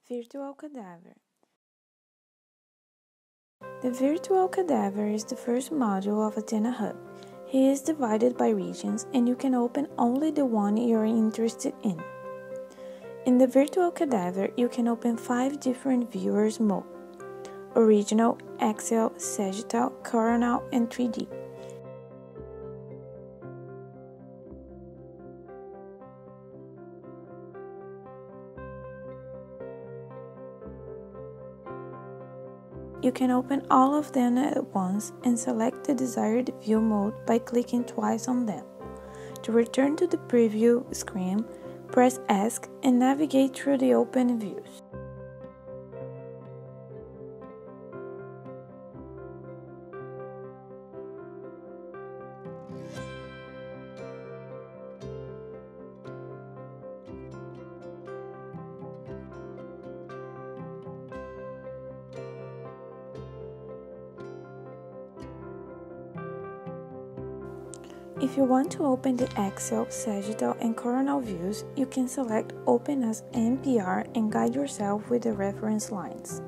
Virtual Cadaver. The Virtual Cadaver is the first module of Athena Hub. He is divided by regions, and you can open only the one you are interested in. In the Virtual Cadaver, you can open 5 different viewers modes: Original, Excel, Sagittal, Coronal, and 3D. You can open all of them at once and select the desired view mode by clicking twice on them. To return to the preview screen, press Ask and navigate through the open views. If you want to open the Excel, Sagittal, and Coronal views, you can select Open as NPR and guide yourself with the reference lines.